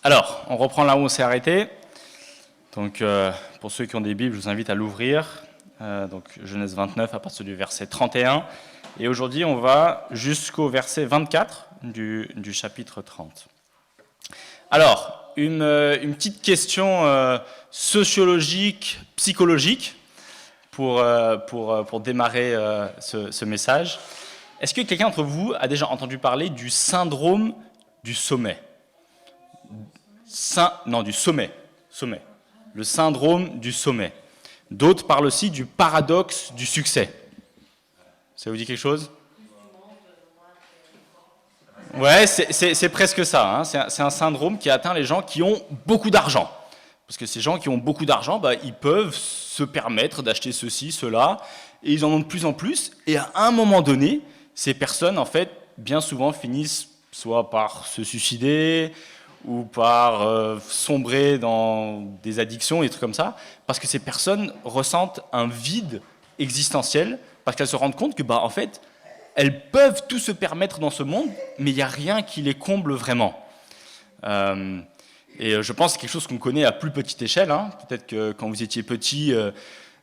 Alors, on reprend là où on s'est arrêté. Donc, pour ceux qui ont des Bibles, je vous invite à l'ouvrir. Donc, Genèse 29 à partir du verset 31. Et aujourd'hui, on va jusqu'au verset 24 du chapitre 30. Alors, une petite question sociologique, psychologique pour démarrer ce message. Est-ce que quelqu'un d'entre vous a déjà entendu parler du syndrome du sommet ? Du sommet. Le syndrome du sommet. D'autres parlent aussi du paradoxe du succès. Ça vous dit quelque chose ? Ouais, c'est presque ça. Hein. C'est un syndrome qui atteint les gens qui ont beaucoup d'argent. Parce que ces gens qui ont beaucoup d'argent, ils peuvent se permettre d'acheter ceci, cela, et ils en ont de plus en plus. Et à un moment donné, ces personnes, en fait, bien souvent finissent soit par se suicider, ou par sombrer dans des addictions et des trucs comme ça, parce que ces personnes ressentent un vide existentiel, parce qu'elles se rendent compte que, en fait, elles peuvent tout se permettre dans ce monde, mais il n'y a rien qui les comble vraiment. Et je pense que c'est quelque chose qu'on connaît à plus petite échelle. Hein. Peut-être que quand vous étiez petit,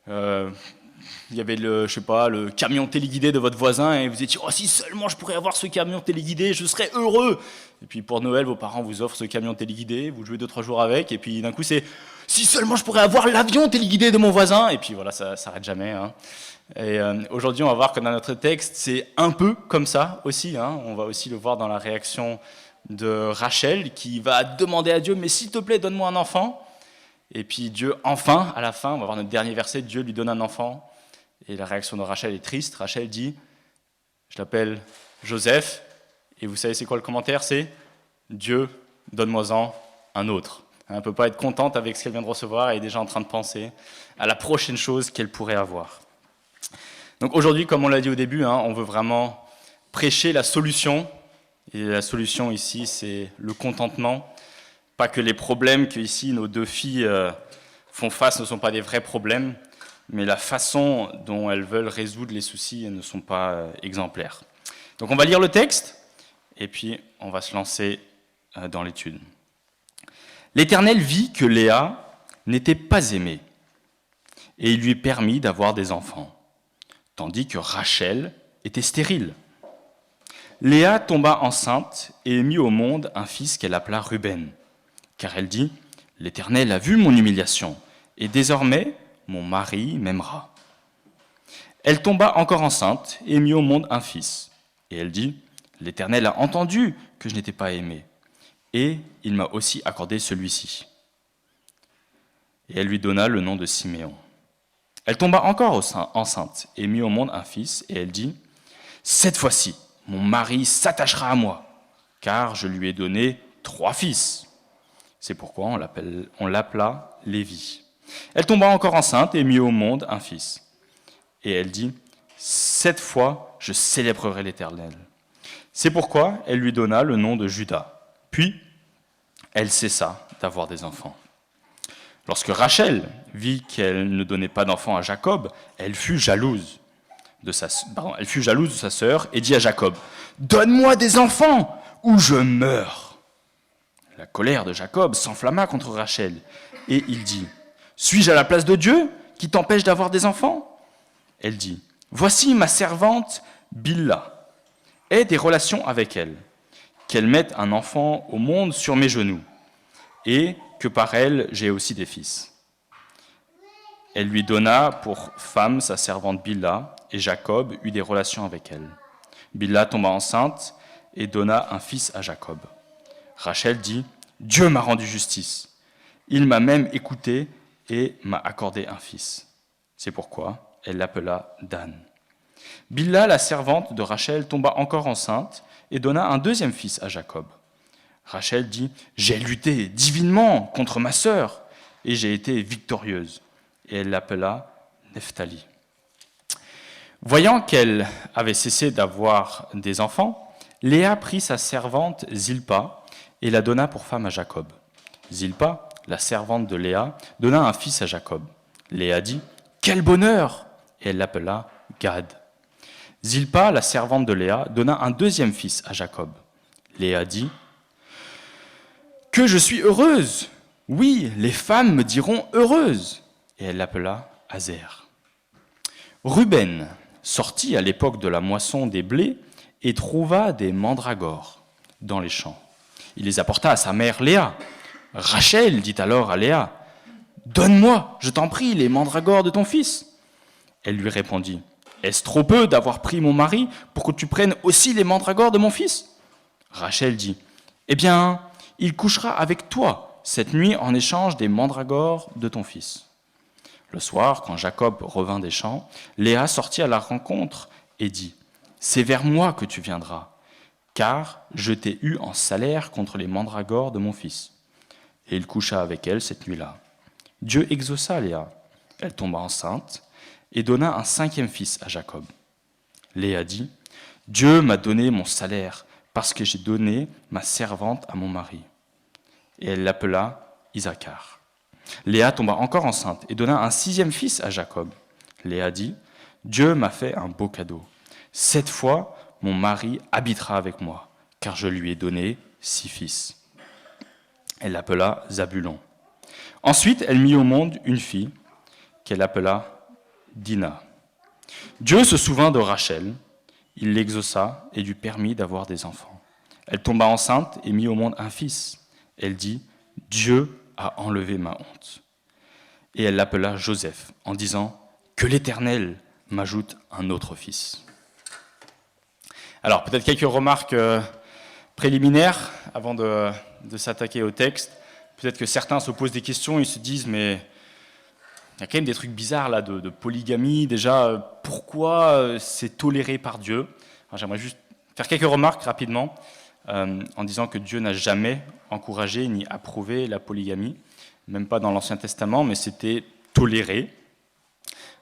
il y avait le camion téléguidé de votre voisin et vous étiez « Oh, si seulement je pourrais avoir ce camion téléguidé, je serais heureux !» Et puis pour Noël, vos parents vous offrent ce camion téléguidé, vous jouez 2-3 jours avec, et puis d'un coup c'est « Si seulement je pourrais avoir l'avion téléguidé de mon voisin !» Et puis voilà, ça s'arrête jamais. Hein. Et aujourd'hui, on va voir que dans notre texte, c'est un peu comme ça aussi. Hein. On va aussi le voir dans la réaction de Rachel, qui va demander à Dieu « Mais s'il te plaît, donne-moi un enfant !» Et puis Dieu, enfin, à la fin, on va voir notre dernier verset, Dieu lui donne un enfant. Et la réaction de Rachel est triste. Rachel dit « Je l'appelle Joseph. » Et vous savez c'est quoi le commentaire ? C'est « Dieu, donne-moi-en un autre. » Elle ne peut pas être contente avec ce qu'elle vient de recevoir. Elle est déjà en train de penser à la prochaine chose qu'elle pourrait avoir. Donc aujourd'hui, comme on l'a dit au début, on veut vraiment prêcher la solution. Et la solution ici, c'est le contentement. Pas que les problèmes que ici nos deux filles font face ne sont pas des vrais problèmes, mais la façon dont elles veulent résoudre les soucis ne sont pas exemplaires. Donc on va lire le texte, et puis on va se lancer dans l'étude. L'Éternel vit que Léa n'était pas aimée, et il lui permit d'avoir des enfants, tandis que Rachel était stérile. Léa tomba enceinte et mit au monde un fils qu'elle appela Ruben, car elle dit « L'Éternel a vu mon humiliation, et désormais mon mari m'aimera. » Elle tomba encore enceinte et mit au monde un fils. Et elle dit « L'Éternel a entendu que je n'étais pas aimée, et il m'a aussi accordé celui-ci. » Et elle lui donna le nom de Siméon. Elle tomba encore enceinte et mit au monde un fils. Et elle dit « Cette fois-ci, mon mari s'attachera à moi, car je lui ai donné 3 fils. » C'est pourquoi on l'appela Lévi. Elle tomba encore enceinte et mit au monde un fils. Et elle dit « Cette fois, je célébrerai l'Éternel. » C'est pourquoi elle lui donna le nom de Juda. Puis, elle cessa d'avoir des enfants. Lorsque Rachel vit qu'elle ne donnait pas d'enfants à Jacob, elle fut jalouse de sa sœur et dit à Jacob « Donne-moi des enfants ou je meurs !» La colère de Jacob s'enflamma contre Rachel et il dit « Suis-je à la place de Dieu qui t'empêche d'avoir des enfants ?» Elle dit « Voici ma servante Bilha. Aie des relations avec elle, qu'elle mette un enfant au monde sur mes genoux, et que par elle j'ai aussi des fils. » Elle lui donna pour femme sa servante Bilha, et Jacob eut des relations avec elle. Bilha tomba enceinte et donna un fils à Jacob. Rachel dit « Dieu m'a rendu justice. Il m'a même écouté et m'a accordé un fils. » C'est pourquoi elle l'appela Dan. Bilha, la servante de Rachel, tomba encore enceinte et donna un deuxième fils à Jacob. Rachel dit « J'ai lutté divinement contre ma sœur et j'ai été victorieuse. » Et elle l'appela Nephtali. Voyant qu'elle avait cessé d'avoir des enfants, Léa prit sa servante Zilpa et la donna pour femme à Jacob. Zilpa, la servante de Léa, donna un fils à Jacob. Léa dit « Quel bonheur !» Et elle l'appela Gad. Zilpa, la servante de Léa, donna un deuxième fils à Jacob. Léa dit « que je suis heureuse. Oui, les femmes me diront heureuse. Et elle l'appela Azer. Ruben sortit à l'époque de la moisson des blés et trouva des mandragores dans les champs. Il les apporta à sa mère Léa. Rachel dit alors à Léa, « Donne-moi, je t'en prie, les mandragores de ton fils. » Elle lui répondit, « Est-ce trop peu d'avoir pris mon mari pour que tu prennes aussi les mandragores de mon fils ?» Rachel dit, « Eh bien, il couchera avec toi cette nuit en échange des mandragores de ton fils. » Le soir, quand Jacob revint des champs, Léa sortit à la rencontre et dit, « C'est vers moi que tu viendras, car je t'ai eu en salaire contre les mandragores de mon fils. » Et il coucha avec elle cette nuit-là. Dieu exauça Léa. Elle tomba enceinte et donna un 5e fils à Jacob. Léa dit, « Dieu m'a donné mon salaire parce que j'ai donné ma servante à mon mari. » Et elle l'appela Isaacar. Léa tomba encore enceinte et donna un 6e fils à Jacob. Léa dit, « Dieu m'a fait un beau cadeau. Cette fois, mon mari habitera avec moi, car je lui ai donné 6 fils. » Elle l'appela Zabulon. Ensuite, elle mit au monde une fille qu'elle appela Dina. Dieu se souvint de Rachel, il l'exauça et lui permit d'avoir des enfants. Elle tomba enceinte et mit au monde un fils. Elle dit, « Dieu a enlevé ma honte. » Et elle l'appela Joseph, en disant, « Que l'Éternel m'ajoute un autre fils. » Alors, peut-être quelques remarques préliminaires avant de s'attaquer au texte. Peut-être que certains se posent des questions, ils se disent, mais il y a quand même des trucs bizarres là de polygamie. Déjà, pourquoi c'est toléré par Dieu? Alors, j'aimerais juste faire quelques remarques rapidement en disant que Dieu n'a jamais encouragé ni approuvé la polygamie, même pas dans l'Ancien Testament, mais c'était toléré.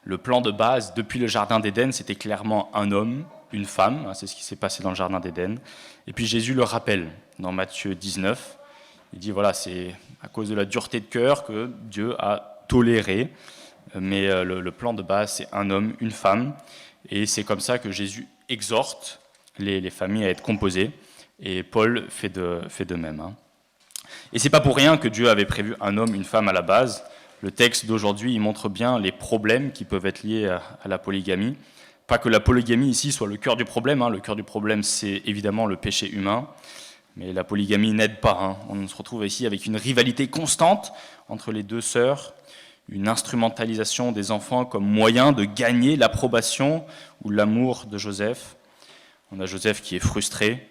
Le plan de base depuis le Jardin d'Éden, c'était clairement un homme, une femme, c'est ce qui s'est passé dans le Jardin d'Éden. Et puis Jésus le rappelle dans Matthieu 19, il dit voilà, c'est à cause de la dureté de cœur que Dieu a toléré, mais le plan de base, c'est un homme, une femme, et c'est comme ça que Jésus exhorte les familles à être composées, et Paul fait de même. Et c'est pas pour rien que Dieu avait prévu un homme, une femme à la base. Le texte d'aujourd'hui, il montre bien les problèmes qui peuvent être liés à la polygamie. Pas que la polygamie ici soit le cœur du problème, le cœur du problème c'est évidemment le péché humain, mais la polygamie n'aide pas. On se retrouve ici avec une rivalité constante entre les deux sœurs, une instrumentalisation des enfants comme moyen de gagner l'approbation ou l'amour de Joseph. On a Joseph qui est frustré,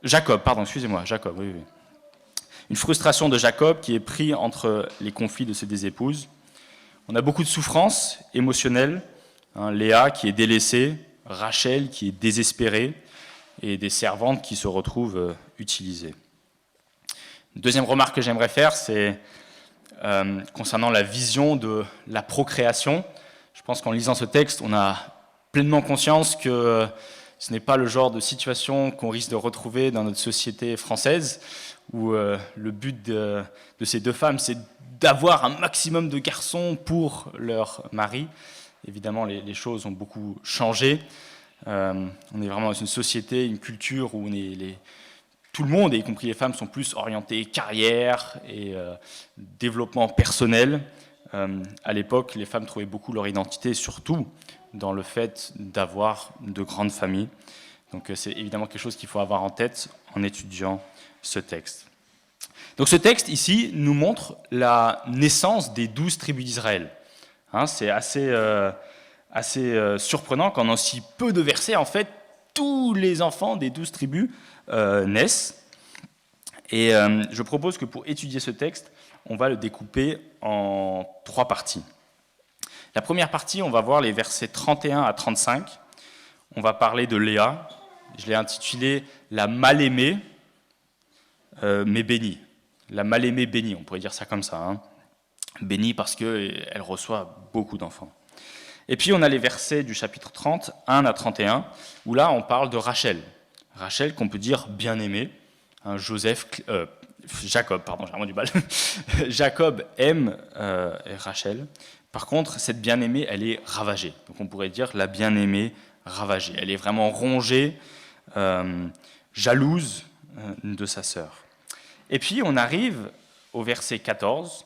Jacob, oui. Une frustration de Jacob qui est pris entre les conflits de ses deux épouses. On a beaucoup de souffrances émotionnelles, Léa qui est délaissée, Rachel qui est désespérée, et des servantes qui se retrouvent utilisées. Une deuxième remarque que j'aimerais faire, c'est concernant la vision de la procréation. Je pense qu'en lisant ce texte, on a pleinement conscience que ce n'est pas le genre de situation qu'on risque de retrouver dans notre société française, où le but de ces deux femmes, c'est d'avoir un maximum de garçons pour leur mari. Évidemment, les choses ont beaucoup changé. On est vraiment dans une société, une culture où tout le monde, y compris les femmes, sont plus orientés carrière et développement personnel. À l'époque, les femmes trouvaient beaucoup leur identité, surtout dans le fait d'avoir de grandes familles. Donc c'est évidemment quelque chose qu'il faut avoir en tête en étudiant ce texte. Donc ce texte ici nous montre la naissance des 12 tribus d'Israël. C'est assez surprenant qu'en aussi peu de versets, en fait, tous les enfants des 12 tribus naissent. Et je propose que pour étudier ce texte, on va le découper en 3 parties. La première partie, on va voir les versets 31 à 35. On va parler de Léa. Je l'ai intitulé « La mal-aimée, mais bénie ». La mal-aimée bénie, on pourrait dire ça comme ça. Bénie parce qu'elle reçoit beaucoup d'enfants. Et puis on a les versets du chapitre 30, 1 à 31, où là on parle de Rachel. Rachel qu'on peut dire bien-aimée. Jacob, pardon, j'ai vraiment du mal. Jacob aime Rachel. Par contre, cette bien-aimée, elle est ravagée. Donc on pourrait dire la bien-aimée ravagée. Elle est vraiment rongée, jalouse de sa sœur. Et puis on arrive au verset 14,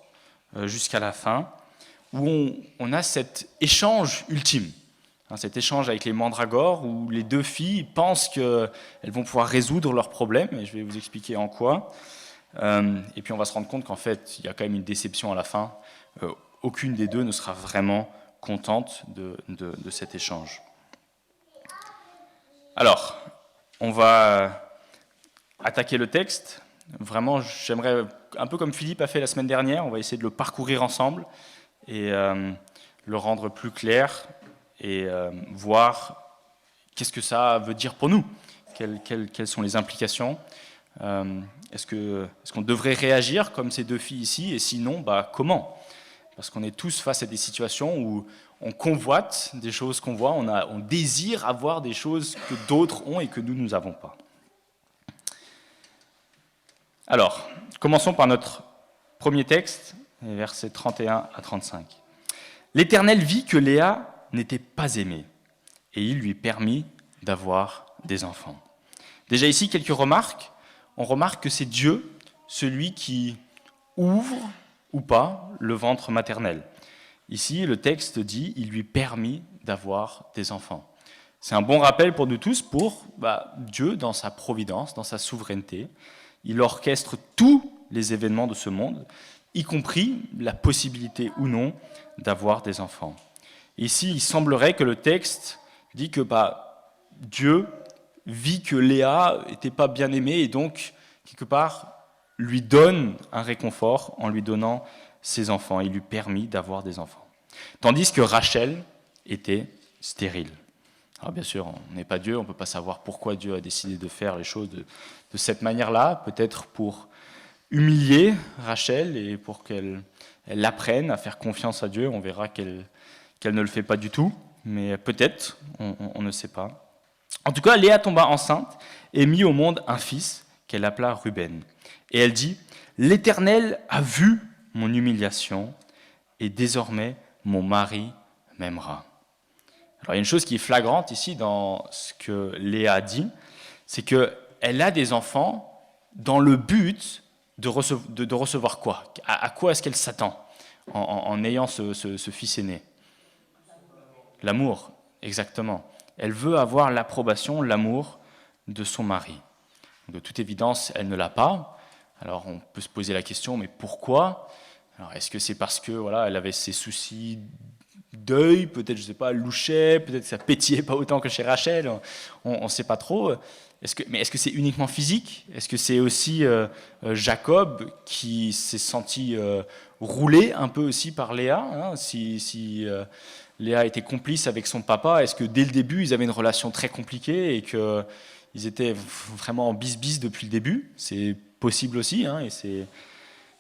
jusqu'à la fin, où on a cet échange ultime, cet échange avec les mandragores, où les deux filles pensent qu'elles vont pouvoir résoudre leurs problèmes, et je vais vous expliquer en quoi. Et puis on va se rendre compte qu'en fait, il y a quand même une déception à la fin. Aucune des deux ne sera vraiment contente de cet échange. Alors, on va attaquer le texte. Vraiment, j'aimerais, un peu comme Philippe a fait la semaine dernière, on va essayer de le parcourir ensemble et le rendre plus clair et voir qu'est-ce que ça veut dire pour nous, quelles sont les implications. Est-ce qu'on devrait réagir comme ces deux filles ici, et sinon, comment ? Parce qu'on est tous face à des situations où on convoite des choses qu'on voit, on désire avoir des choses que d'autres ont et que nous n'avons pas. Alors, commençons par notre premier texte, versets 31 à 35. L'Éternel vit que Léa n'était pas aimée, et il lui permit d'avoir des enfants. Déjà ici, quelques remarques. On remarque que c'est Dieu, celui qui ouvre ou pas le ventre maternel. Ici, le texte dit « il lui permit d'avoir des enfants ». C'est un bon rappel pour nous tous pour Dieu, dans sa providence, dans sa souveraineté, il orchestre tous les événements de ce monde, y compris la possibilité ou non d'avoir des enfants. Ici, il semblerait que le texte dit que Dieu vit que Léa n'était pas bien aimée et donc, quelque part, lui donne un réconfort en lui donnant ses enfants. Il lui permit d'avoir des enfants. Tandis que Rachel était stérile. Alors bien sûr, on n'est pas Dieu, on ne peut pas savoir pourquoi Dieu a décidé de faire les choses de cette manière-là, peut-être pour humilier Rachel et pour qu'elle apprenne à faire confiance à Dieu. On verra qu'elle ne le fait pas du tout, mais peut-être, on ne sait pas. En tout cas, Léa tomba enceinte et mit au monde un fils qu'elle appela Ruben. Et elle dit « L'Éternel a vu mon humiliation et désormais mon mari m'aimera. » Alors il y a une chose qui est flagrante ici dans ce que Léa dit, c'est qu'elle a des enfants dans le but de recevoir quoi ? À quoi est-ce qu'elle s'attend en ayant ce fils aîné ? L'amour, exactement. Elle veut avoir l'approbation, l'amour de son mari. De toute évidence, elle ne l'a pas. Alors on peut se poser la question, mais pourquoi ? Alors est-ce que c'est parce que elle avait ses soucis d'œil, peut-être, je ne sais pas, elle louchait, peut-être que ça pétillait pas autant que chez Rachel, on ne sait pas trop. Mais est-ce que c'est uniquement physique ? Est-ce que c'est aussi Jacob qui s'est senti roulé un peu aussi par Léa, si Léa était complice avec son papa, est-ce que dès le début, ils avaient une relation très compliquée et qu'ils étaient vraiment en bis-bis depuis le début ? C'est possible aussi, et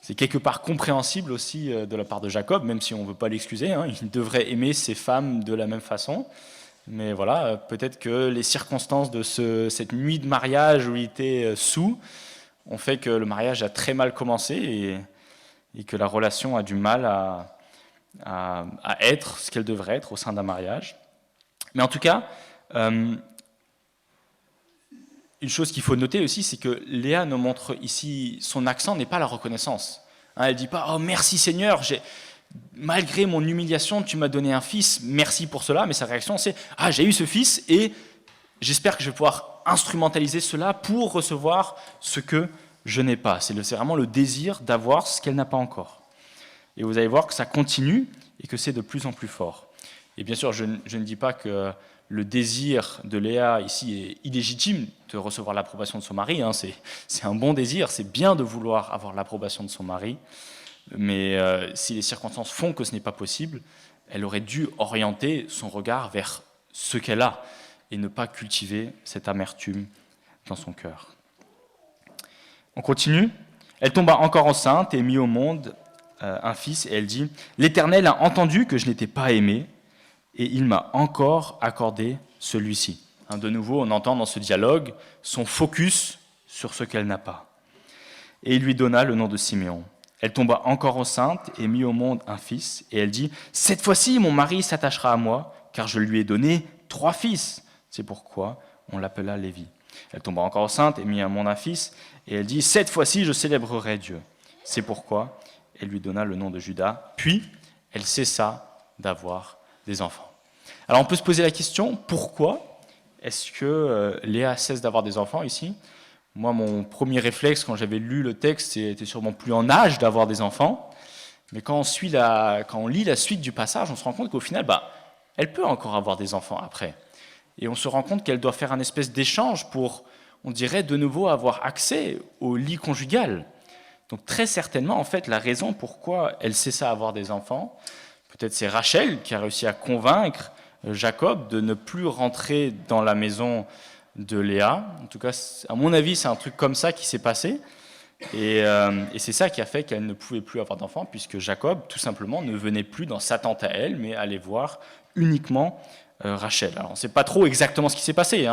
c'est quelque part compréhensible aussi de la part de Jacob, même si on ne veut pas l'excuser. Il devrait aimer ses femmes de la même façon. Mais voilà, peut-être que les circonstances de cette nuit de mariage où il était sous ont fait que le mariage a très mal commencé et que la relation a du mal à être ce qu'elle devrait être au sein d'un mariage. Mais en tout cas, une chose qu'il faut noter aussi, c'est que Léa nous montre ici, son accent n'est pas la reconnaissance. Elle ne dit pas « Oh merci Seigneur, malgré mon humiliation, tu m'as donné un fils, merci pour cela », mais sa réaction c'est « Ah, j'ai eu ce fils et j'espère que je vais pouvoir instrumentaliser cela pour recevoir ce que je n'ai pas ». C'est vraiment le désir d'avoir ce qu'elle n'a pas encore. Et vous allez voir que ça continue et que c'est de plus en plus fort. Et bien sûr, je ne dis pas que le désir de Léa ici est illégitime de recevoir l'approbation de son mari. C'est un bon désir, c'est bien de vouloir avoir l'approbation de son mari. Mais si les circonstances font que ce n'est pas possible, elle aurait dû orienter son regard vers ce qu'elle a et ne pas cultiver cette amertume dans son cœur. On continue. Elle tomba encore enceinte et mit au monde un fils, et elle dit « L'Éternel a entendu que je n'étais pas aimée, et il m'a encore accordé celui-ci. » De nouveau, on entend dans ce dialogue son focus sur ce qu'elle n'a pas. Et il lui donna le nom de Siméon. Elle tomba encore enceinte et mit au monde un fils, et elle dit « Cette fois-ci, mon mari s'attachera à moi, car je lui ai donné 3 fils. » C'est pourquoi on l'appela Lévi. Elle tomba encore enceinte et mit au monde un fils, et elle dit « Cette fois-ci, je célébrerai Dieu ». C'est pourquoi elle lui donna le nom de Judas. Puis, elle cessa d'avoir des enfants. Alors on peut se poser la question, pourquoi est-ce que Léa cesse d'avoir des enfants ici ? Moi, mon premier réflexe quand j'avais lu le texte, c'était sûrement plus en âge d'avoir des enfants. Mais quand on lit la suite du passage, on se rend compte qu'au final, elle peut encore avoir des enfants après. Et on se rend compte qu'elle doit faire un espèce d'échange pour, on dirait, de nouveau avoir accès au lit conjugal. Donc très certainement, en fait, la raison pourquoi elle cessa d'avoir des enfants, peut-être c'est Rachel qui a réussi à convaincre Jacob de ne plus rentrer dans la maison de Léa. En tout cas, à mon avis, c'est un truc comme ça qui s'est passé. Et c'est ça qui a fait qu'elle ne pouvait plus avoir d'enfants, puisque Jacob, tout simplement, ne venait plus dans sa tente à elle, mais allait voir uniquement Rachel. Alors, on ne sait pas trop exactement ce qui s'est passé.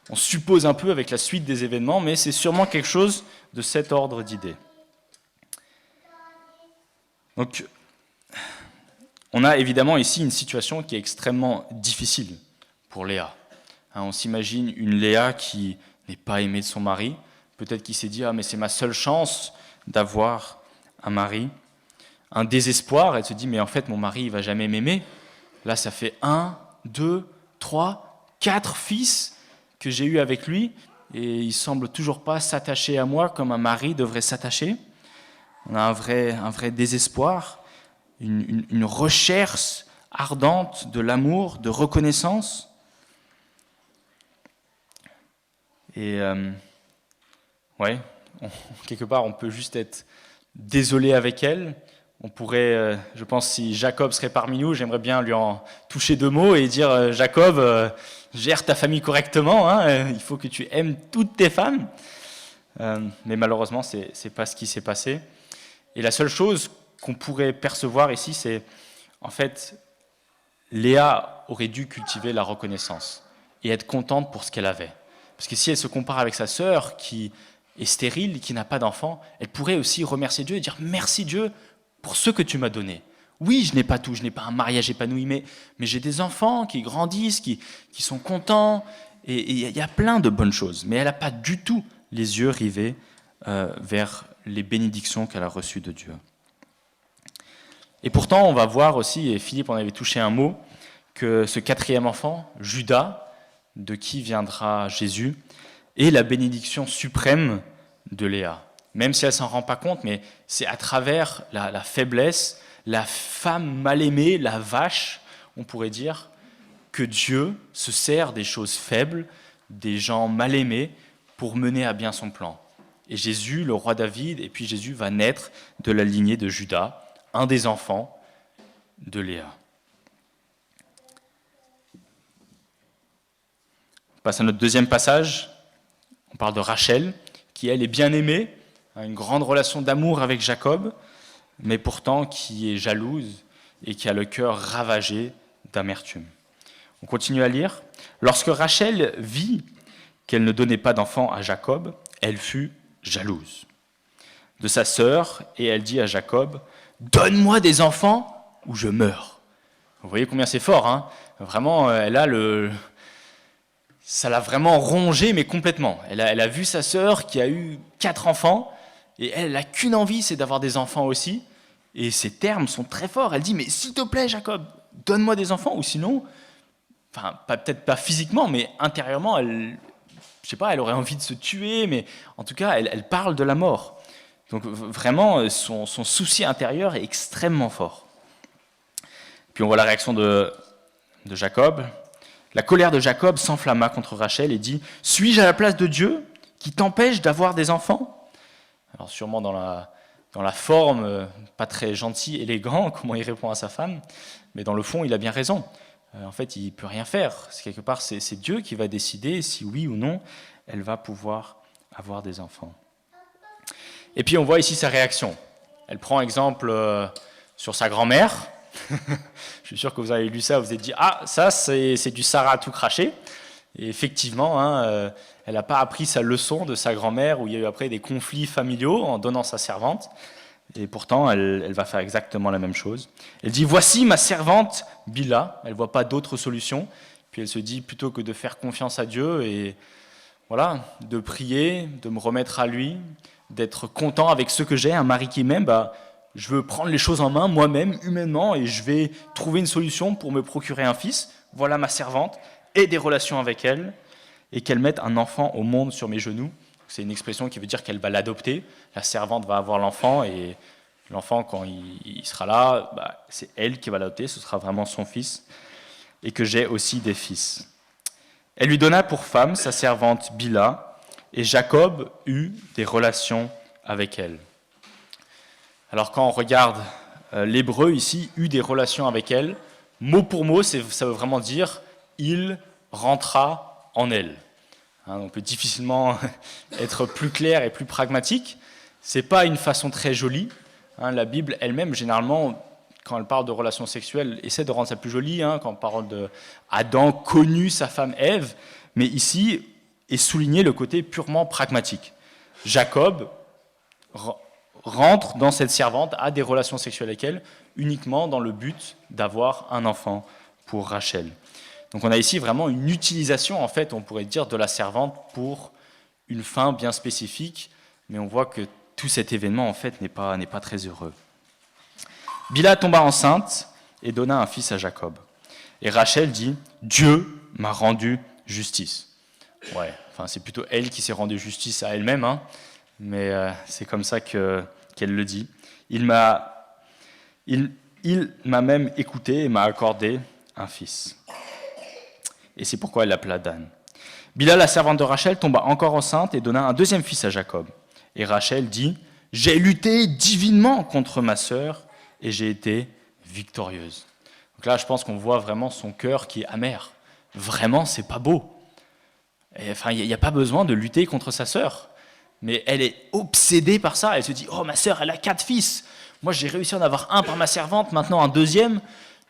On suppose un peu avec la suite des événements, mais c'est sûrement quelque chose de cet ordre d'idées. Donc, on a évidemment ici une situation qui est extrêmement difficile pour Léa. On s'imagine une Léa qui n'est pas aimée de son mari, peut-être qu'il s'est dit « Ah, mais c'est ma seule chance d'avoir un mari ». Un désespoir, elle se dit « Mais en fait, mon mari, il ne va jamais m'aimer. Là, ça fait 1, 2, 3, 4 fils que j'ai eus avec lui, et il ne semble toujours pas s'attacher à moi comme un mari devrait s'attacher. » On a un vrai désespoir, une recherche ardente de l'amour, de reconnaissance. Et quelque part, on peut juste être désolé avec elle. On pourrait, je pense, si Jacob serait parmi nous, j'aimerais bien lui en toucher 2 mots et dire Jacob, gère ta famille correctement, il faut que tu aimes toutes tes femmes. Mais malheureusement, c'est pas ce qui s'est passé. Et la seule chose qu'on pourrait percevoir ici, c'est en fait, Léa aurait dû cultiver la reconnaissance et être contente pour ce qu'elle avait. Parce que si elle se compare avec sa sœur qui est stérile, qui n'a pas d'enfant, elle pourrait aussi remercier Dieu et dire « Merci Dieu pour ce que tu m'as donné. Oui, je n'ai pas tout, je n'ai pas un mariage épanoui, mais j'ai des enfants qui grandissent, qui sont contents, et il y a plein de bonnes choses. » Mais elle n'a pas du tout les yeux rivés vers les bénédictions qu'elle a reçues de Dieu. Et pourtant, on va voir aussi, et Philippe en avait touché un mot, que ce 4e enfant, Judas, de qui viendra Jésus, est la bénédiction suprême de Léa. Même si elle ne s'en rend pas compte, mais c'est à travers la faiblesse, la femme mal aimée, la vache, on pourrait dire, que Dieu se sert des choses faibles, des gens mal aimés, pour mener à bien son plan. Et Jésus, le roi David, et puis Jésus va naître de la lignée de Judas, un des enfants de Léa. On passe à notre deuxième passage. On parle de Rachel, qui elle est bien aimée, a une grande relation d'amour avec Jacob, mais pourtant qui est jalouse et qui a le cœur ravagé d'amertume. On continue à lire. Lorsque Rachel vit qu'elle ne donnait pas d'enfant à Jacob, elle fut jalouse de sa sœur, et elle dit à Jacob, « Donne-moi des enfants ou je meurs. » Vous voyez combien c'est fort, hein ? Vraiment, ça l'a vraiment rongé, mais complètement. Elle a vu sa sœur qui a eu 4 enfants, et elle n'a qu'une envie, c'est d'avoir des enfants aussi. Et ses termes sont très forts. Elle dit, mais s'il te plaît, Jacob, donne-moi des enfants, ou sinon, peut-être pas physiquement, mais intérieurement, elle aurait envie de se tuer, mais en tout cas, elle parle de la mort. Donc vraiment, son souci intérieur est extrêmement fort. Puis on voit la réaction de Jacob. La colère de Jacob s'enflamma contre Rachel et dit « Suis-je à la place de Dieu qui t'empêche d'avoir des enfants ?» Alors sûrement dans la forme, pas très gentil, élégant, comment il répond à sa femme, mais dans le fond, il a bien raison. En fait, il ne peut rien faire. Quelque part, c'est Dieu qui va décider si oui ou non, elle va pouvoir avoir des enfants. Et puis on voit ici sa réaction. Elle prend exemple sur sa grand-mère. Je suis sûr que vous avez lu ça, vous vous êtes dit « Ah, ça, c'est du Sarah tout craché ». Et effectivement, elle n'a pas appris sa leçon de sa grand-mère, où il y a eu après des conflits familiaux en donnant sa servante. Et pourtant, elle va faire exactement la même chose. Elle dit « Voici ma servante Bila ». Elle ne voit pas d'autre solution. Puis elle se dit, plutôt que de faire confiance à Dieu et voilà, de prier, de me remettre à lui, d'être content avec ce que j'ai, un mari qui m'aime, je veux prendre les choses en main moi-même, humainement, et je vais trouver une solution pour me procurer un fils. Voilà ma servante, et des relations avec elle, et qu'elle mette un enfant au monde sur mes genoux. C'est une expression qui veut dire qu'elle va l'adopter. La servante va avoir l'enfant, et l'enfant, quand il sera là, c'est elle qui va l'adopter, ce sera vraiment son fils, et que j'ai aussi des fils. Elle lui donna pour femme sa servante Bila, et Jacob eut des relations avec elle. Alors quand on regarde l'hébreu ici, eut des relations avec elle, mot pour mot, ça veut vraiment dire « il rentra en elle ». On peut difficilement être plus clair et plus pragmatique. Ce n'est pas une façon très jolie. La Bible elle-même, généralement, quand elle parle de relations sexuelles, essaie de rendre ça plus joli. Quand on parle d'Adam connu sa femme Ève, mais ici est souligné le côté purement pragmatique. Jacob rentre dans cette servante, a des relations sexuelles avec elle, uniquement dans le but d'avoir un enfant pour Rachel. Donc on a ici vraiment une utilisation, en fait, on pourrait dire, de la servante pour une fin bien spécifique, mais on voit que tout cet événement, en fait, n'est pas très heureux. Bila tomba enceinte et donna un fils à Jacob. Et Rachel dit « Dieu m'a rendu justice ». Ouais, enfin c'est plutôt elle qui s'est rendue justice à elle-même, mais c'est comme ça qu'elle le dit. Il m'a même écouté et m'a accordé un fils. Et c'est pourquoi elle l'appela Dan. Bila, la servante de Rachel, tomba encore enceinte et donna un deuxième fils à Jacob. Et Rachel dit « J'ai lutté divinement contre ma sœur et j'ai été victorieuse. » Donc là, je pense qu'on voit vraiment son cœur qui est amer. Vraiment, c'est pas beau. Enfin, il n'y a pas besoin de lutter contre sa sœur. Mais elle est obsédée par ça. Elle se dit « Oh, ma sœur, elle a 4 fils. Moi, j'ai réussi à en avoir un par ma servante, maintenant un deuxième.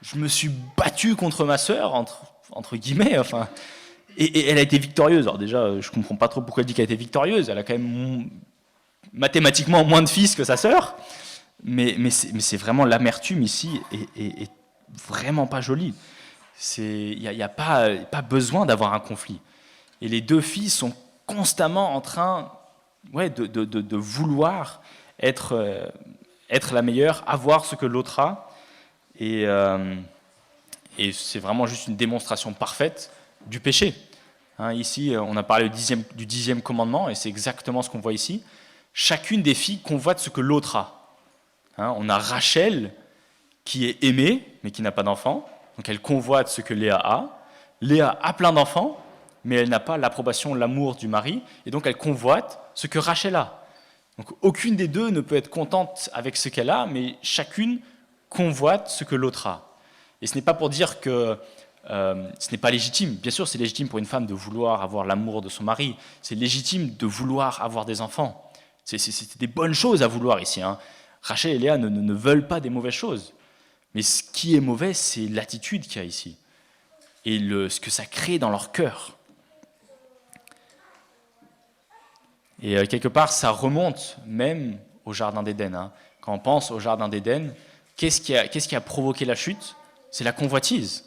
Je me suis battu contre ma sœur, entre guillemets. Enfin, et elle a été victorieuse. Alors déjà, je ne comprends pas trop pourquoi elle dit qu'elle a été victorieuse. Elle a quand même mathématiquement moins de fils que sa sœur. Mais c'est vraiment l'amertume ici et vraiment pas jolie. Il n'y a pas besoin d'avoir un conflit. Et les deux filles sont constamment en train de vouloir être la meilleure, avoir ce que l'autre a. Et c'est vraiment juste une démonstration parfaite du péché. Ici, on a parlé du 10e commandement, et c'est exactement ce qu'on voit ici. Chacune des filles convoite ce que l'autre a. On a Rachel qui est aimée, mais qui n'a pas d'enfant. Donc elle convoite ce que Léa a. Léa a plein d'enfants, mais elle n'a pas l'approbation, l'amour du mari. Et donc elle convoite ce que Rachel a. Donc aucune des deux ne peut être contente avec ce qu'elle a, mais chacune convoite ce que l'autre a. Et ce n'est pas pour dire que ce n'est pas légitime. Bien sûr, c'est légitime pour une femme de vouloir avoir l'amour de son mari. C'est légitime de vouloir avoir des enfants. C'est des bonnes choses à vouloir ici. Rachel et Léa ne veulent pas des mauvaises choses. Mais ce qui est mauvais, c'est l'attitude qu'il y a ici. Et ce que ça crée dans leur cœur. Et quelque part, ça remonte même au Jardin d'Éden. Quand on pense au Jardin d'Éden, qu'est-ce qui a provoqué la chute? C'est la convoitise.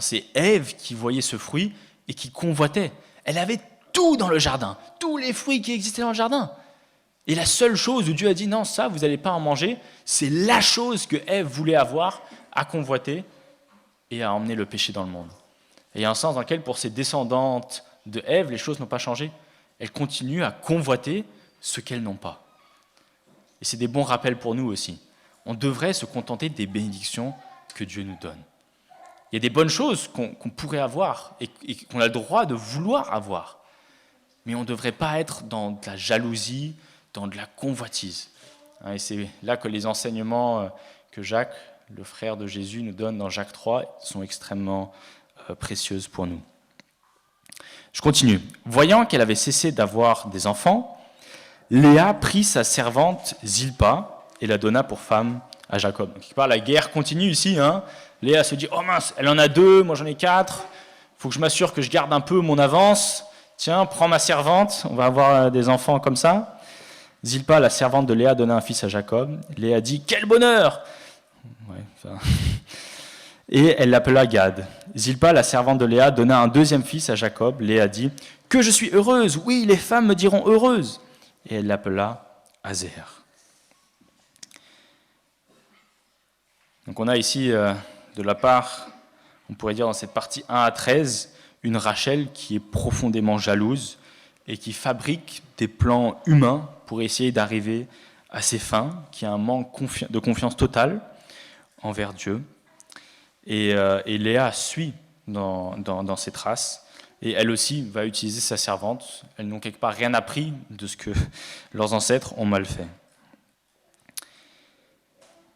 C'est Ève qui voyait ce fruit et qui convoitait. Elle avait tout dans le jardin, tous les fruits qui existaient dans le jardin. Et la seule chose où Dieu a dit « Non, ça, vous n'allez pas en manger », c'est la chose que Ève voulait avoir, à convoiter et à emmener le péché dans le monde. Et il y a un sens dans lequel, pour ces descendantes de Ève, les choses n'ont pas changé. Elles continuent à convoiter ce qu'elles n'ont pas. Et c'est des bons rappels pour nous aussi. On devrait se contenter des bénédictions que Dieu nous donne. Il y a des bonnes choses qu'on pourrait avoir et qu'on a le droit de vouloir avoir. Mais on ne devrait pas être dans de la jalousie, dans de la convoitise. Et c'est là que les enseignements que Jacques, le frère de Jésus, nous donne dans Jacques 3 sont extrêmement précieuses pour nous. Je continue. Voyant qu'elle avait cessé d'avoir des enfants, Léa prit sa servante Zilpa et la donna pour femme à Jacob. Donc, la guerre continue ici. Léa se dit « Oh mince, elle en a 2, moi j'en ai 4. Il faut que je m'assure que je garde un peu mon avance. Tiens, prends ma servante, on va avoir des enfants comme ça. » Zilpa, la servante de Léa, donna un fils à Jacob. Léa dit « Quel bonheur !» Et elle l'appela Gad. Zilpa, la servante de Léa, donna un deuxième fils à Jacob. Léa dit, « Que je suis heureuse, oui, les femmes me diront heureuse. » Et elle l'appela Azer. Donc on a ici, de la part, on pourrait dire dans cette partie 1 à 13, une Rachel qui est profondément jalouse et qui fabrique des plans humains pour essayer d'arriver à ses fins, qui a un manque de confiance totale envers Dieu. Et Léa suit dans ses traces, et elle aussi va utiliser sa servante. Elles n'ont quelque part rien appris de ce que leurs ancêtres ont mal fait.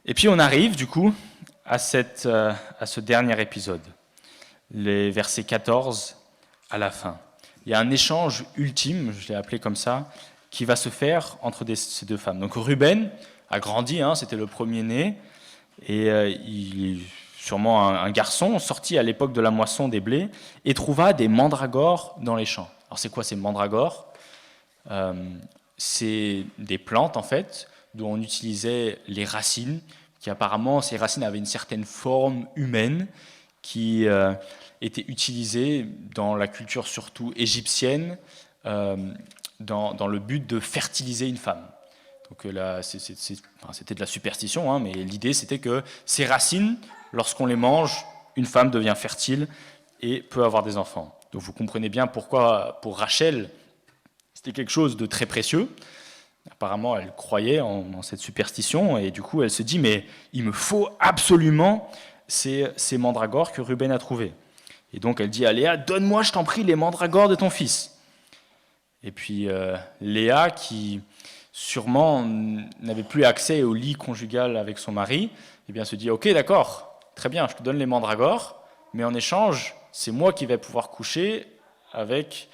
Et puis on arrive du coup à ce dernier épisode, les versets 14 à la fin. Il y a un échange ultime, je l'ai appelé comme ça, qui va se faire entre ces deux femmes. Donc Ruben a grandi, c'était le premier-né, et il est sûrement un garçon sorti à l'époque de la moisson des blés, et trouva des mandragores dans les champs. Alors c'est quoi ces mandragores ? C'est des plantes en fait, dont on utilisait les racines, qui apparemment, ces racines avaient une certaine forme humaine, qui était utilisée dans la culture surtout égyptienne, dans le but de fertiliser une femme. Donc là, c'était de la superstition, mais l'idée c'était que ces racines, lorsqu'on les mange, une femme devient fertile et peut avoir des enfants. Donc vous comprenez bien pourquoi, pour Rachel, c'était quelque chose de très précieux. Apparemment, elle croyait en cette superstition, et du coup, elle se dit, mais il me faut absolument ces mandragores que Ruben a trouvés. Et donc, elle dit à Léa, donne-moi, je t'en prie, les mandragores de ton fils. Et puis, Léa, qui sûrement n'avait plus accès au lit conjugal avec son mari, eh bien, se dit, ok, d'accord, très bien, je te donne les mandragores, mais en échange, c'est moi qui vais pouvoir coucher avec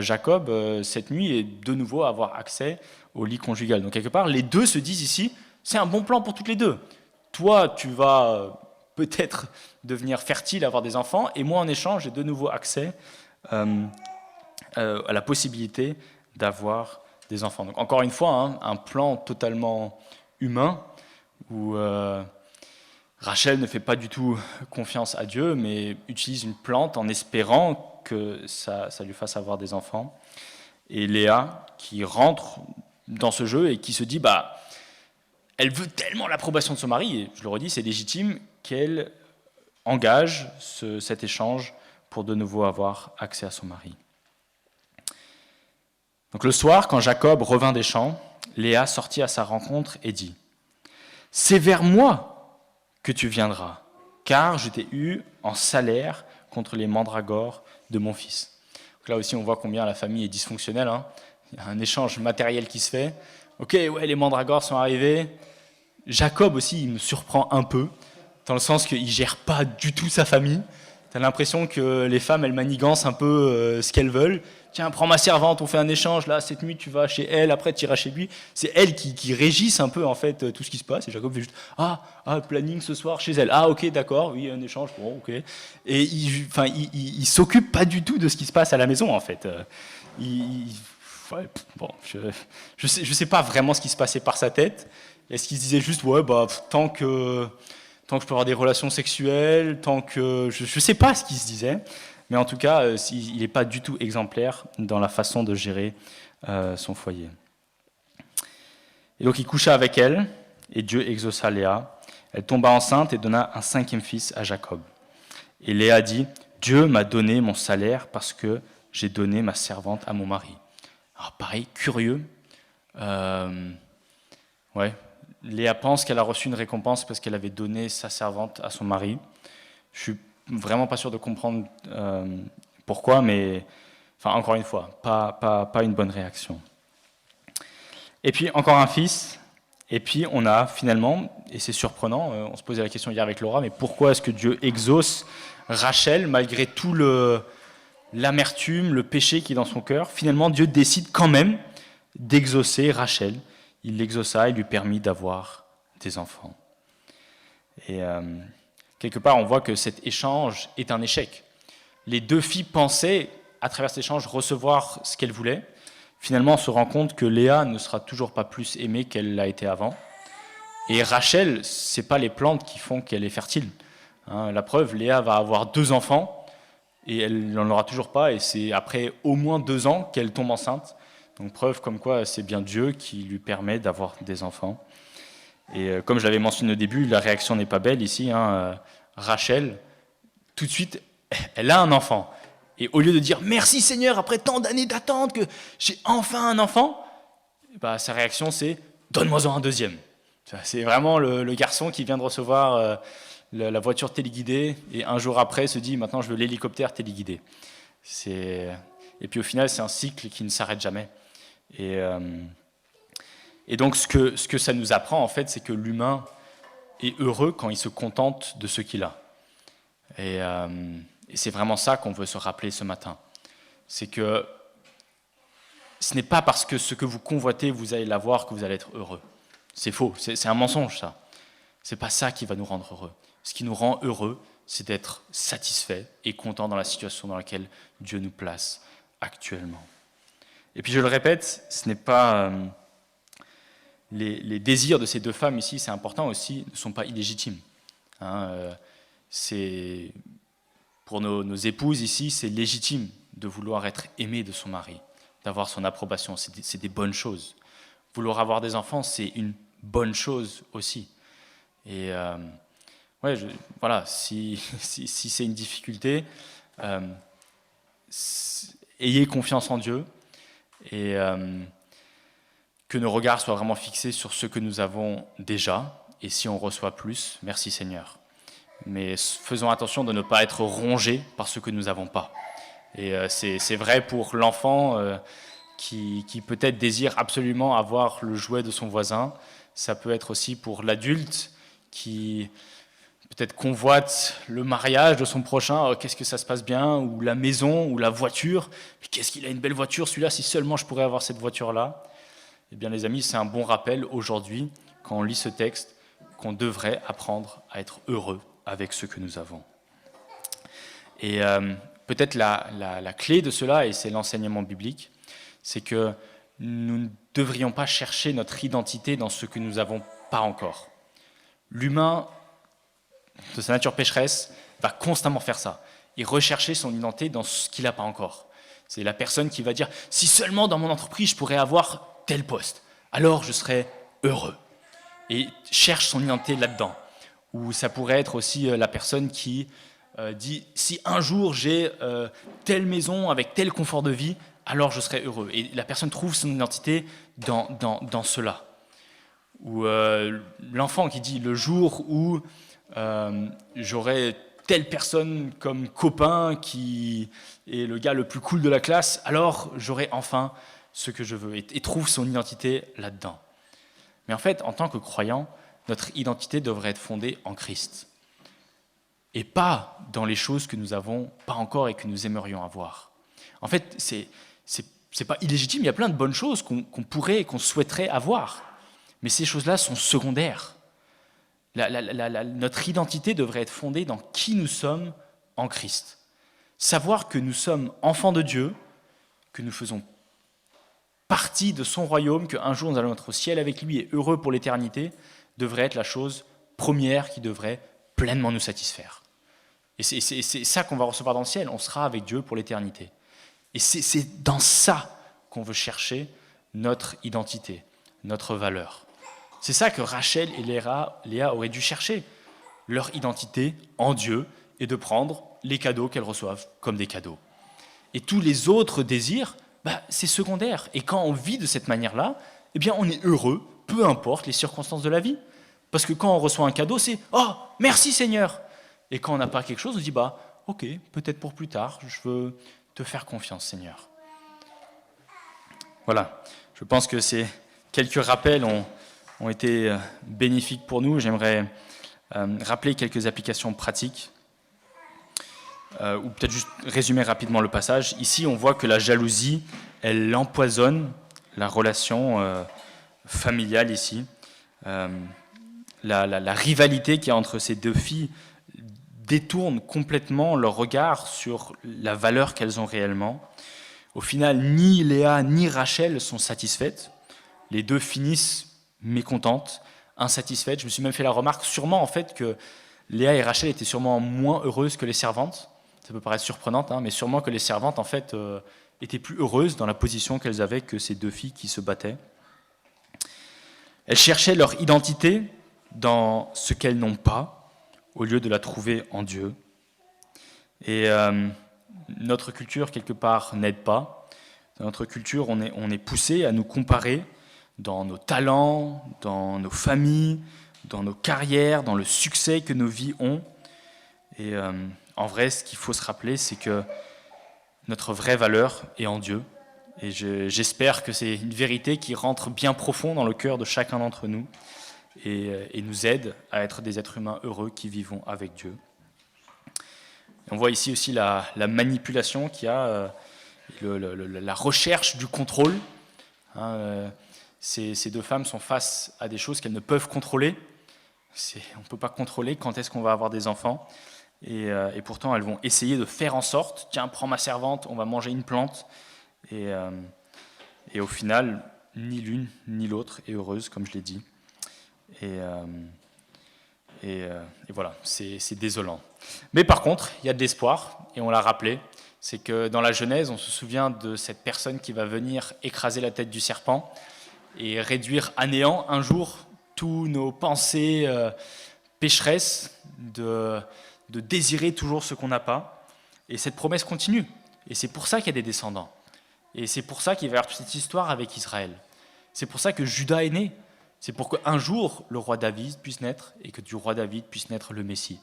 Jacob cette nuit et de nouveau avoir accès au lit conjugal. Donc quelque part, les deux se disent ici, c'est un bon plan pour toutes les deux. Toi, tu vas peut-être devenir fertile, avoir des enfants, et moi, en échange, j'ai de nouveau accès à la possibilité d'avoir des enfants. Donc encore une fois, un plan totalement humain, où Rachel ne fait pas du tout confiance à Dieu, mais utilise une plante en espérant que ça lui fasse avoir des enfants. Et Léa, qui rentre dans ce jeu et qui se dit, elle veut tellement l'approbation de son mari, et je le redis, c'est légitime, qu'elle engage cet échange pour de nouveau avoir accès à son mari. Donc le soir, quand Jacob revint des champs, Léa sortit à sa rencontre et dit, « C'est vers moi que tu viendras, car je t'ai eu en salaire contre les mandragores de mon fils. » Donc là aussi, on voit combien la famille est dysfonctionnelle. Il y a un échange matériel qui se fait. Ok, ouais, les mandragores sont arrivés. Jacob aussi, il me surprend un peu, dans le sens qu'il ne gère pas du tout sa famille. Tu as l'impression que les femmes, elles manigancent un peu ce qu'elles veulent. Tiens, prends ma servante, on fait un échange, là, cette nuit, tu vas chez elle, après, tu iras chez lui. C'est elle qui régisse un peu, en fait, tout ce qui se passe. Et Jacob fait juste, planning ce soir chez elle. Ah, ok, d'accord, oui, un échange, bon, ok. Et il s'occupe pas du tout de ce qui se passe à la maison, en fait. Je sais pas vraiment ce qui se passait par sa tête. Est-ce qu'il se disait juste, tant que je peux avoir des relations sexuelles, je sais pas ce qu'il se disait. Mais en tout cas, il n'est pas du tout exemplaire dans la façon de gérer son foyer. Et donc il coucha avec elle, et Dieu exauça Léa. Elle tomba enceinte et donna un 5e fils à Jacob. Et Léa dit, Dieu m'a donné mon salaire parce que j'ai donné ma servante à mon mari. Alors pareil, curieux. Léa pense qu'elle a reçu une récompense parce qu'elle avait donné sa servante à son mari. Je suis vraiment pas sûr de comprendre pourquoi, mais encore une fois, pas une bonne réaction. Et puis encore un fils, et puis on a finalement, et c'est surprenant, on se posait la question hier avec Laura, mais pourquoi est-ce que Dieu exauce Rachel malgré tout l'amertume, le péché qui est dans son cœur? Finalement, Dieu décide quand même d'exaucer Rachel. Il l'exauça et lui permit d'avoir des enfants. Et quelque part, on voit que cet échange est un échec. Les deux filles pensaient, à travers cet échange, recevoir ce qu'elles voulaient. Finalement, on se rend compte que Léa ne sera toujours pas plus aimée qu'elle l'a été avant. Et Rachel, ce n'est pas les plantes qui font qu'elle est fertile. Hein, la preuve, Léa va avoir 2 enfants et elle n'en aura toujours pas, et c'est après au moins 2 ans qu'elle tombe enceinte. Donc preuve comme quoi c'est bien Dieu qui lui permet d'avoir des enfants. Et comme je l'avais mentionné au début, la réaction n'est pas belle ici. Hein, Rachel, tout de suite, elle a un enfant. Et au lieu de dire « Merci Seigneur, après tant d'années d'attente, que j'ai enfin un enfant », bah, sa réaction c'est « Donne-moi-en un deuxième ». C'est vraiment le garçon qui vient de recevoir la voiture téléguidée et un jour après se dit « Maintenant je veux l'hélicoptère téléguidé ». Et puis au final, c'est un cycle qui ne s'arrête jamais. Et donc ce que ça nous apprend, en fait, c'est que l'humain est heureux quand il se contente de ce qu'il a. Et c'est vraiment ça qu'on veut se rappeler ce matin. C'est que ce n'est pas parce que ce que vous convoitez, vous allez l'avoir, que vous allez être heureux. C'est faux, c'est un mensonge ça. C'est pas ça qui va nous rendre heureux. Ce qui nous rend heureux, c'est d'être satisfait et content dans la situation dans laquelle Dieu nous place actuellement. Et puis je le répète, ce n'est pas les désirs de ces 2 femmes ici, c'est important aussi, ne sont pas illégitimes. Hein, c'est pour nos épouses ici, c'est légitime de vouloir être aimée de son mari, d'avoir son approbation. C'est des bonnes choses. Vouloir avoir des enfants, c'est une bonne chose aussi. Et ouais, voilà, si c'est une difficulté, ayez confiance en Dieu et que nos regards soient vraiment fixés sur ce que nous avons déjà. Et si on reçoit plus, merci Seigneur. Mais faisons attention de ne pas être rongés par ce que nous n'avons pas. Et c'est vrai pour l'enfant qui peut-être désire absolument avoir le jouet de son voisin. Ça peut être aussi pour l'adulte qui peut-être convoite le mariage de son prochain. Oh, qu'est-ce que ça se passe bien, ou la maison, ou la voiture. Mais qu'est-ce qu'il a une belle voiture, celui-là, si seulement je pourrais avoir cette voiture-là. Eh bien les amis, c'est un bon rappel aujourd'hui, quand on lit ce texte, qu'on devrait apprendre à être heureux avec ce que nous avons. Et peut-être la clé de cela, et c'est l'enseignement biblique, c'est que nous ne devrions pas chercher notre identité dans ce que nous n'avons pas encore. L'humain, de sa nature pécheresse, va constamment faire ça, et rechercher son identité dans ce qu'il n'a pas encore. C'est la personne qui va dire « si seulement dans mon entreprise je pourrais avoir tel poste, alors je serais heureux ». Et cherche son identité là-dedans. Ou ça pourrait être aussi la personne qui dit « si un jour j'ai telle maison avec tel confort de vie, alors je serai heureux ». Et la personne trouve son identité dans cela. Ou l'enfant qui dit « le jour où j'aurai telle personne comme copain qui est le gars le plus cool de la classe, alors j'aurai enfin ce que je veux ». Et trouve son identité là-dedans. Mais en fait, en tant que croyant, notre identité devrait être fondée en Christ. Et pas dans les choses que nous n'avons pas encore et que nous aimerions avoir. En fait, c'est pas illégitime, il y a plein de bonnes choses qu'on pourrait et qu'on souhaiterait avoir. Mais ces choses-là sont secondaires. Notre identité devrait être fondée dans qui nous sommes en Christ. Savoir que nous sommes enfants de Dieu, que nous faisons partie de son royaume, qu'un jour nous allons être au ciel avec lui et heureux pour l'éternité, devrait être la chose première qui devrait pleinement nous satisfaire. Et c'est ça qu'on va recevoir dans le ciel, on sera avec Dieu pour l'éternité. Et c'est dans ça qu'on veut chercher notre identité, notre valeur. C'est ça que Rachel et Léa auraient dû chercher, leur identité en Dieu, et de prendre les cadeaux qu'elles reçoivent comme des cadeaux. Et tous les autres désirs, c'est secondaire. Et quand on vit de cette manière-là, eh bien on est heureux, peu importe les circonstances de la vie. Parce que quand on reçoit un cadeau, c'est « Oh, merci Seigneur !» Et quand on n'a pas quelque chose, on dit « Ok, peut-être pour plus tard, je veux te faire confiance Seigneur. » Voilà, je pense que ces quelques rappels ont été bénéfiques pour nous. J'aimerais rappeler quelques applications pratiques, ou peut-être juste résumer rapidement le passage. Ici, on voit que la jalousie, elle empoisonne la relation familiale ici. La rivalité qu'il y a entre ces 2 filles détourne complètement leur regard sur la valeur qu'elles ont réellement. Au final, ni Léa ni Rachel sont satisfaites. Les 2 finissent mécontentes, insatisfaites. Je me suis même fait la remarque, sûrement en fait, que Léa et Rachel étaient sûrement moins heureuses que les servantes. Ça peut paraître surprenant, mais sûrement que les servantes, en fait, étaient plus heureuses dans la position qu'elles avaient que ces deux filles qui se battaient. Elles cherchaient leur identité dans ce qu'elles n'ont pas, au lieu de la trouver en Dieu. Et notre culture, quelque part, n'aide pas. Dans notre culture, on est poussé à nous comparer dans nos talents, dans nos familles, dans nos carrières, dans le succès que nos vies ont. Et en vrai, ce qu'il faut se rappeler, c'est que notre vraie valeur est en Dieu. Et j'espère que c'est une vérité qui rentre bien profond dans le cœur de chacun d'entre nous et nous aide à être des êtres humains heureux qui vivons avec Dieu. Et on voit ici aussi la manipulation qu'il y a, la recherche du contrôle. Ces deux femmes sont face à des choses qu'elles ne peuvent contrôler. On ne peut pas contrôler quand est-ce qu'on va avoir des enfants. Et pourtant, elles vont essayer de faire en sorte, tiens, prends ma servante, on va manger une plante. Et au final, ni l'une ni l'autre est heureuse, comme je l'ai dit. Et voilà, c'est désolant. Mais par contre, il y a de l'espoir, et on l'a rappelé, c'est que dans la Genèse, on se souvient de cette personne qui va venir écraser la tête du serpent et réduire à néant un jour tous nos pensées pécheresses de désirer toujours ce qu'on n'a pas. Et cette promesse continue. Et c'est pour ça qu'il y a des descendants. Et c'est pour ça qu'il va y avoir toute cette histoire avec Israël. C'est pour ça que Juda est né. C'est pour qu'un jour, le roi David puisse naître et que du roi David puisse naître le Messie.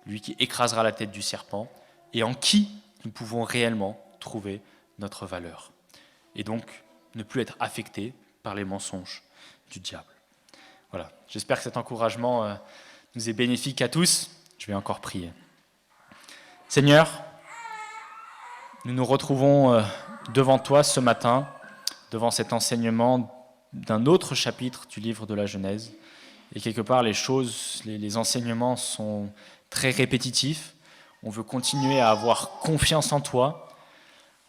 Lui qui écrasera la tête du serpent et en qui nous pouvons réellement trouver notre valeur. Et donc, ne plus être affecté par les mensonges du diable. Voilà, j'espère que cet encouragement nous est bénéfique à tous. Je vais encore prier. Seigneur, nous nous retrouvons devant toi ce matin, devant cet enseignement d'un autre chapitre du livre de la Genèse. Et quelque part, les enseignements sont très répétitifs. On veut continuer à avoir confiance en toi.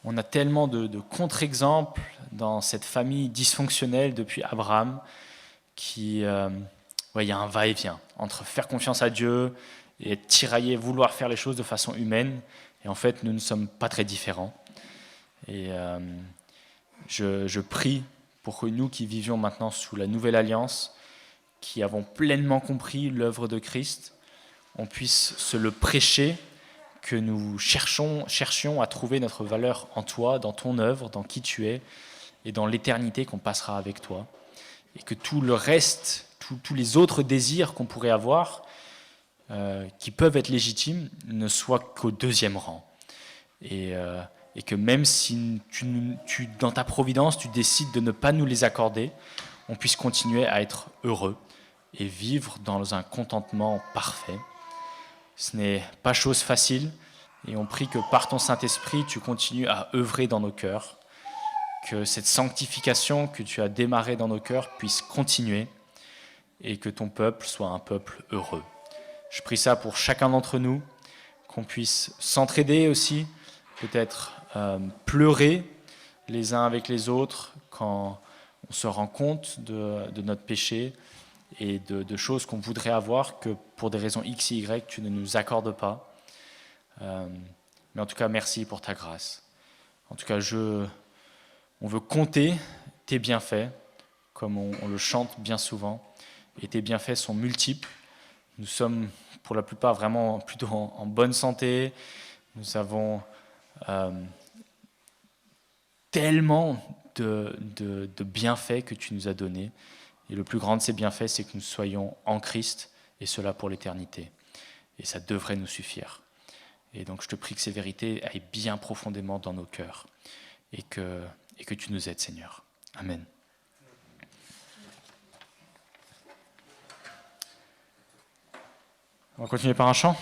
On a tellement de contre-exemples dans cette famille dysfonctionnelle depuis Abraham il y a un va-et-vient entre faire confiance à Dieu et être tiraillé, vouloir faire les choses de façon humaine. Et en fait, nous ne sommes pas très différents. Et je prie pour que nous qui vivions maintenant sous la nouvelle alliance, qui avons pleinement compris l'œuvre de Christ, on puisse se le prêcher, que nous cherchions à trouver notre valeur en toi, dans ton œuvre, dans qui tu es, et dans l'éternité qu'on passera avec toi. Et que tout le reste, tous les autres désirs qu'on pourrait avoir, qui peuvent être légitimes, ne soient qu'au deuxième rang. Et que même si dans ta providence, tu décides de ne pas nous les accorder, on puisse continuer à être heureux et vivre dans un contentement parfait. Ce n'est pas chose facile, et on prie que par ton Saint-Esprit, tu continues à œuvrer dans nos cœurs, que cette sanctification que tu as démarrée dans nos cœurs puisse continuer, et que ton peuple soit un peuple heureux. Je prie ça pour chacun d'entre nous, qu'on puisse s'entraider aussi, peut-être pleurer les uns avec les autres quand on se rend compte de notre péché et de choses qu'on voudrait avoir, que pour des raisons X et Y, tu ne nous accordes pas. Mais en tout cas, merci pour ta grâce. En tout cas, on veut compter tes bienfaits, comme on le chante bien souvent, et tes bienfaits sont multiples. Nous sommes pour la plupart vraiment plutôt en bonne santé. Nous avons tellement de bienfaits que tu nous as donnés. Et le plus grand de ces bienfaits, c'est que nous soyons en Christ, et cela pour l'éternité. Et ça devrait nous suffire. Et donc je te prie que ces vérités aillent bien profondément dans nos cœurs, et que tu nous aides, Seigneur. Amen. On va continuer par un chant.